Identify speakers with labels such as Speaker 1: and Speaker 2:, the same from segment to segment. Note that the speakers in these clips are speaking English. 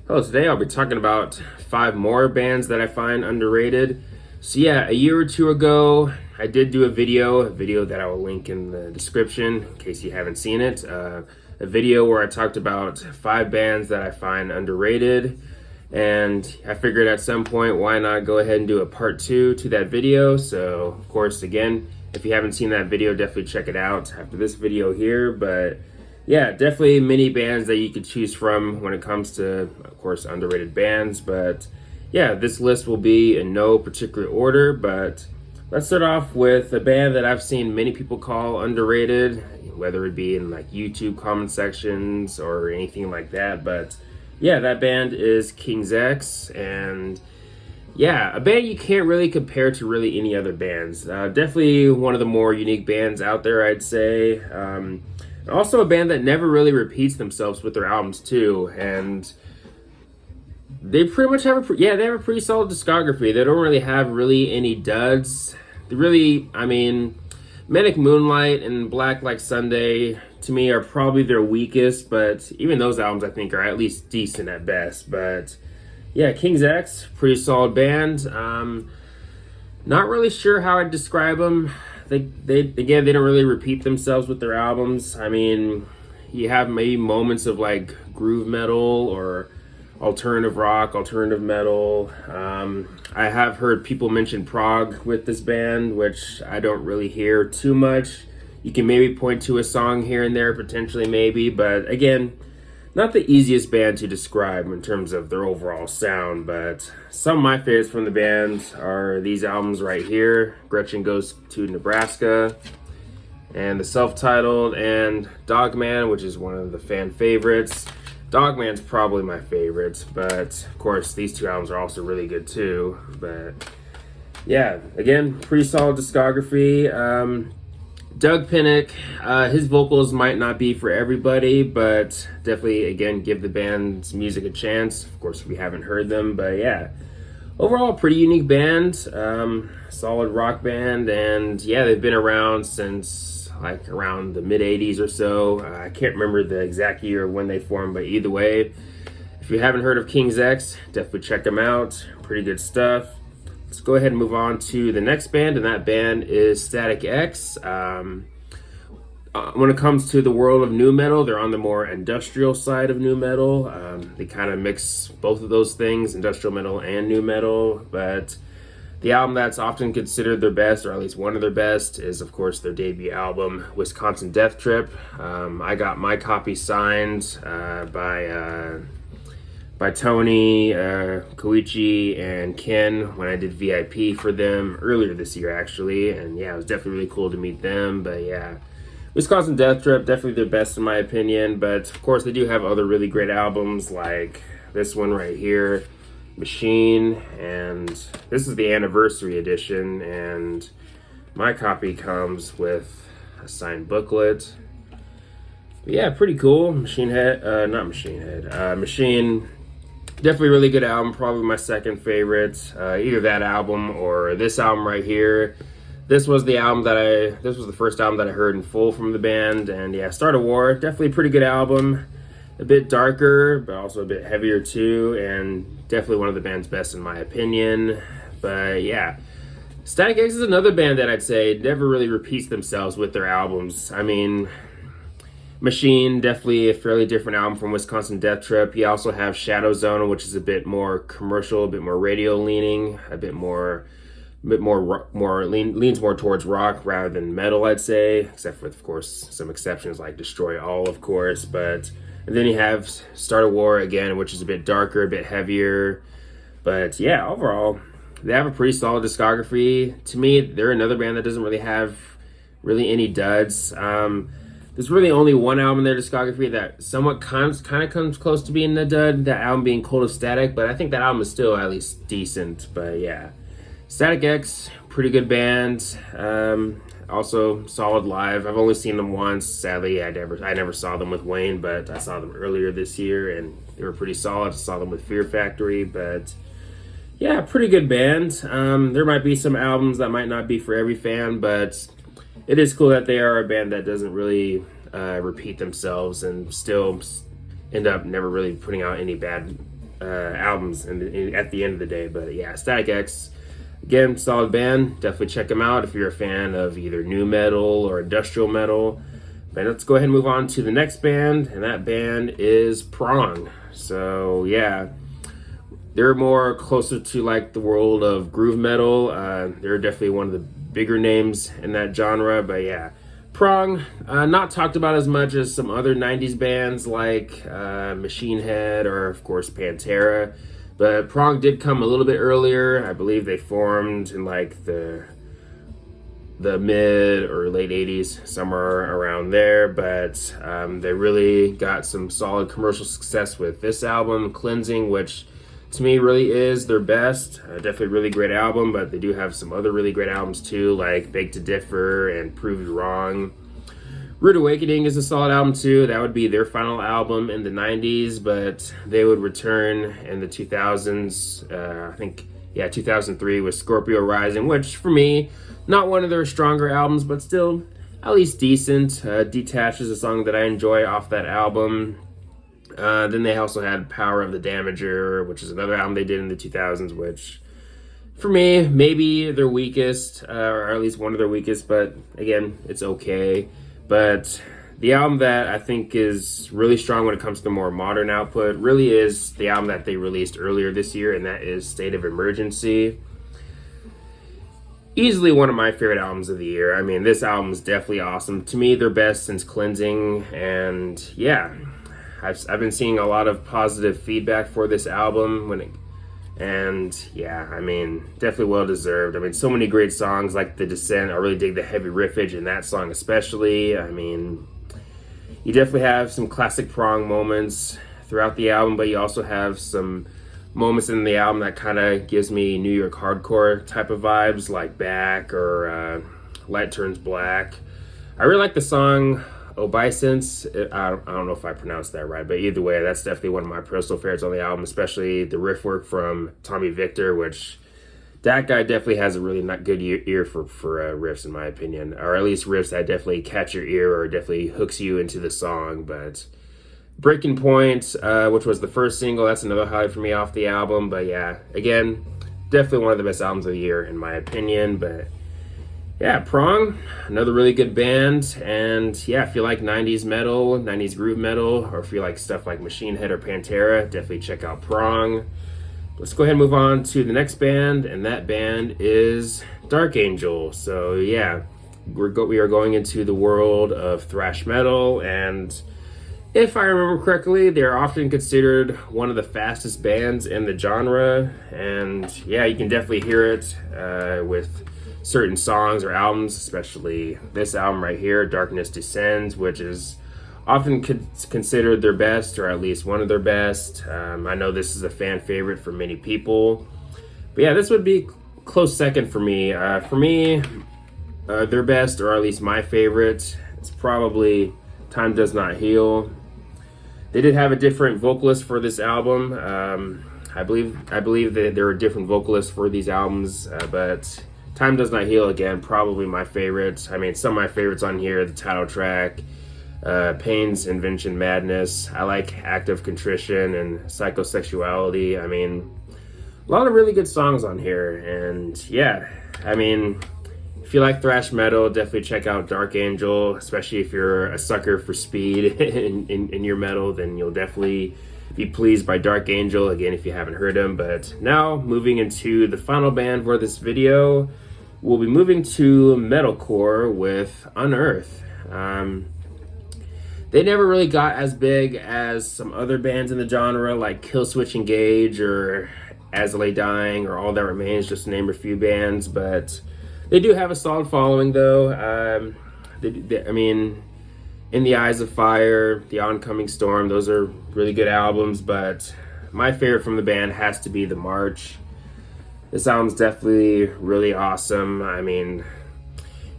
Speaker 1: Hello, today I'll be talking about 5 more bands that I find underrated. So yeah, a year or two ago, I did do a video that I will link in the description in case you haven't seen it. A video where I talked about 5 bands that I find underrated. And I figured at some point, why not go ahead and do a part 2 to that video. So of course, again, if you haven't seen that video, definitely check it out after this video here. But yeah, definitely many bands that you could choose from when it comes to, of course, underrated bands. But yeah, this list will be in no particular order. But let's start off with a band that I've seen many people call underrated, whether it be in like YouTube comment sections or anything like that. But yeah, that band is King's X. And yeah, a band you can't really compare to really any other bands. Definitely one of the more unique bands out there, I'd say. Also a band that never really repeats themselves with their albums too, and they pretty much have they have a pretty solid discography. They don't really have really any duds. They really, Manic Moonlight and Black Like Sunday to me are probably their weakest, but even those albums I think are at least decent at best. But yeah, King's X, pretty solid band. Not really sure how I'd describe them. They don't really repeat themselves with their albums. You have maybe moments of like groove metal or alternative rock, alternative metal. I have heard people mention prog with this band, which I don't really hear too much. You can maybe point to a song here and there, potentially maybe, but again, not the easiest band to describe in terms of their overall sound. But some of my favorites from the band are these albums right here, Gretchen Goes to Nebraska, and the self-titled, and Dogman, which is one of the fan favorites. Dogman's probably my favorite, but of course these 2 albums are also really good too. But yeah, again, pretty solid discography. Doug Pinnick, his vocals might not be for everybody, but definitely, again, give the band's music a chance. Of course, if you haven't heard them, but yeah. Overall, pretty unique band, solid rock band, and yeah, they've been around since like around the mid-'80s or so. I can't remember the exact year of when they formed, but either way, if you haven't heard of King's X, definitely check them out. Pretty good stuff. Let's go ahead and move on to the next band, and that band is Static X. When it comes to the world of nu metal, they're on the more industrial side of nu metal. They kind of mix both of those things, industrial metal and nu metal. But the album that's often considered their best, or at least one of their best, is of course their debut album, Wisconsin Death Trip. I got my copy signed by Tony, Koichi, and Ken when I did VIP for them earlier this year, actually. And yeah, it was definitely really cool to meet them. But yeah, Wisconsin Death Trip, definitely their best in my opinion. But of course, they do have other really great albums like this one right here, Machine. And this is the anniversary edition. And my copy comes with a signed booklet. But yeah, pretty cool. Machine. Definitely really good album, probably my second favorite. Either that album or this album right here. This was the first album that I heard in full from the band. And yeah, Start a War, definitely a pretty good album. A bit darker, but also a bit heavier too. And definitely one of the band's best in my opinion. But yeah, Static X is another band that I'd say never really repeats themselves with their albums. Machine, definitely a fairly different album from Wisconsin Death Trip. You also have Shadow Zone, which is a bit more commercial, a bit more radio leaning, leans more towards rock rather than metal, I'd say, except for, of course, some exceptions like Destroy All, of course. And then you have Start a War again, which is a bit darker, a bit heavier. But yeah, overall, they have a pretty solid discography. To me, they're another band that doesn't really have any duds. There's really only one album in their discography that somewhat kind of comes close to being a dud, that album being Cold of Static, but I think that album is still at least decent. But yeah, Static X, pretty good band. Also solid live. I've only seen them once. Sadly, I never saw them with Wayne, but I saw them earlier this year, and they were pretty solid. I saw them with Fear Factory, but yeah, pretty good band. There might be some albums that might not be for every fan, but it is cool that they are a band that doesn't really repeat themselves and still end up never really putting out any bad albums at the end of the day. But yeah, Static X, again, solid band. Definitely check them out if you're a fan of either nu metal or industrial metal. But let's go ahead and move on to the next band, and that band is Prong. So yeah, they're more closer to like the world of groove metal. They're definitely one of the bigger names in that genre. But yeah, Prong, not talked about as much as some other 90s bands like Machine Head or of course Pantera. But Prong did come a little bit earlier. I believe they formed in like the mid or late 80s, somewhere around there. But they really got some solid commercial success with this album, Cleansing, which to me really is their best. Definitely a really great album, but they do have some other really great albums too, like Beg to Differ and Prove You Wrong. Rude Awakening is a solid album too. That would be their final album in the 90s, but they would return in the 2000s. I think, yeah, 2003 with Scorpio Rising, which for me, not one of their stronger albums, but still at least decent. Detached is a song that I enjoy off that album. Then they also had Power of the Damager, which is another album they did in the 2000s, which for me, maybe their weakest, or at least one of their weakest, but again, it's okay. But the album that I think is really strong when it comes to more modern output really is the album that they released earlier this year, and that is State of Emergency. Easily one of my favorite albums of the year. I mean, this album is definitely awesome. To me, their best since Cleansing, and yeah, I've been seeing a lot of positive feedback for this album and yeah, I mean, definitely well deserved. I mean, so many great songs like The Descent. I really dig the heavy riffage in that song especially. I mean, you definitely have some classic Prong moments throughout the album, but you also have some moments in the album that kind of gives me New York hardcore type of vibes, like Back or Light Turns Black. I really like the song Obeisance. I don't know if I pronounced that right, but either way, that's definitely one of my personal favorites on the album, especially the riff work from Tommy Victor, which that guy definitely has a really not good ear for riffs, in my opinion, or at least riffs that definitely catch your ear or definitely hooks you into the song. But Breaking Point, which was the first single, that's another highlight for me off the album. But yeah, again, definitely one of the best albums of the year, in my opinion. But yeah, Prong, another really good band. And yeah, if you like 90s metal, 90s groove metal, or if you like stuff like Machine Head or Pantera, definitely check out Prong. Let's go ahead and move on to the next band, and that band is Dark Angel. So yeah, we are going into the world of thrash metal, and if I remember correctly, they're often considered one of the fastest bands in the genre. And yeah, you can definitely hear it with certain songs or albums, especially this album right here, Darkness Descends, which is often considered their best, or at least one of their best. I know this is a fan favorite for many people, but yeah, this would be close second for me. Their best, or at least my favorite, it's probably Time Does Not Heal. They did have a different vocalist for this album. I believe that there are different vocalists for these albums, but Time Does Not Heal, again, probably my favorite. I mean, some of my favorites on here, the title track, Pain's Invention Madness. I like Active Contrition and Psychosexuality. I mean, a lot of really good songs on here. And yeah, I mean, if you like thrash metal, definitely check out Dark Angel, especially if you're a sucker for speed in your metal, then you'll definitely be pleased by Dark Angel, again, if you haven't heard him. But now, moving into the final band for this video, we'll be moving to metalcore with Unearth. They never really got as big as some other bands in the genre, like Killswitch Engage or As I Lay Dying or All That Remains, just to name a few bands. But they do have a solid following, though. I mean, In the Eyes of Fire, The Oncoming Storm, those are really good albums, but my favorite from the band has to be The March. This album's definitely really awesome. I mean,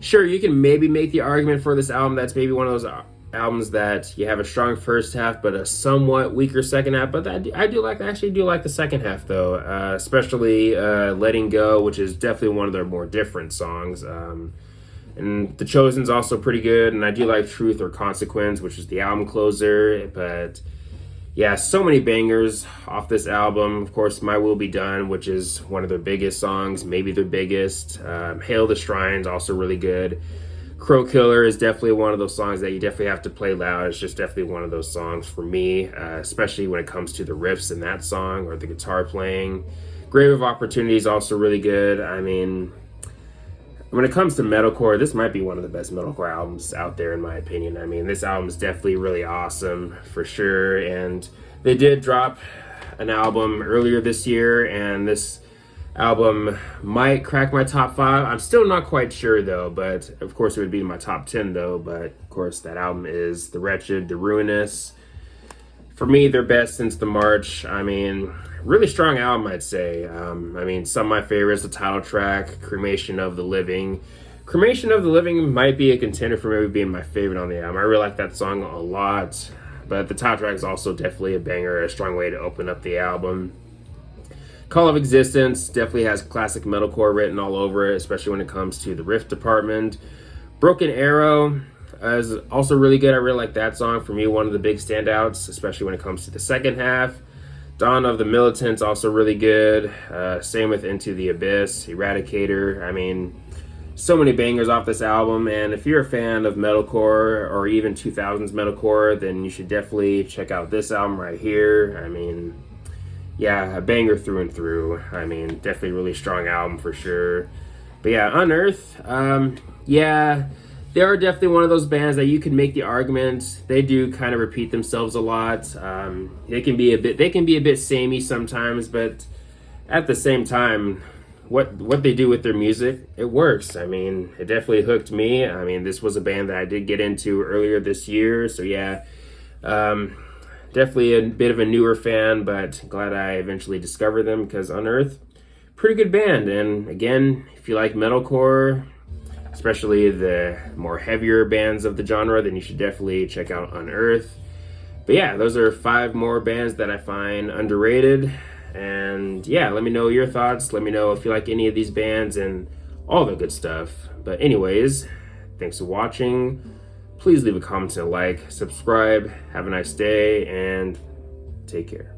Speaker 1: sure, you can maybe make the argument for this album that's maybe one of those albums that you have a strong first half but a somewhat weaker second half, but I actually do like the second half, though, especially Letting Go, which is definitely one of their more different songs. And The Chosen's also pretty good, and I do like Truth or Consequence, which is the album closer. But yeah, so many bangers off this album. Of course, My Will Be Done, which is one of their biggest songs, maybe their biggest. Hail the Shrines, also really good. Crow Killer is definitely one of those songs that you definitely have to play loud. It's just definitely one of those songs for me, especially when it comes to the riffs in that song or the guitar playing. Grave of Opportunity is also really good. I mean, when it comes to metalcore, this might be one of the best metalcore albums out there in my opinion. I mean, this album is definitely really awesome for sure. And they did drop an album earlier this year, and this album might crack my top 5. I'm still not quite sure though, but of course it would be in my top 10 though. But of course that album is The Wretched, The Ruinous. For me, their best since The March. I mean, really strong album, I'd say. I mean, some of my favorites, the title track, Cremation of the Living. Cremation of the Living might be a contender for maybe being my favorite on the album. I really like that song a lot. But the title track is also definitely a banger, a strong way to open up the album. Call of Existence definitely has classic metalcore written all over it, especially when it comes to the riff department. Broken Arrow is also really good. I really like that song. For me, one of the big standouts, especially when it comes to the second half. Dawn of the Militants, also really good. Same with Into the Abyss, Eradicator. I mean, so many bangers off this album. And if you're a fan of metalcore or even 2000s metalcore, then you should definitely check out this album right here. I mean, yeah, a banger through and through. I mean, definitely really strong album for sure. But yeah, Unearth, yeah, they are definitely one of those bands that you can make the argument. They do kind of repeat themselves a lot. They can be a bit samey sometimes, but at the same time, what they do with their music, it works. I mean, it definitely hooked me. I mean, this was a band that I did get into earlier this year, so yeah, definitely a bit of a newer fan, but glad I eventually discovered them because Unearth, pretty good band. And again, if you like metalcore, especially the more heavier bands of the genre, then you should definitely check out Unearth. But yeah, those are 5 more bands that I find underrated. And yeah, let me know your thoughts. Let me know if you like any of these bands and all the good stuff. But anyways, thanks for watching. Please leave a comment and a like, subscribe. Have a nice day and take care.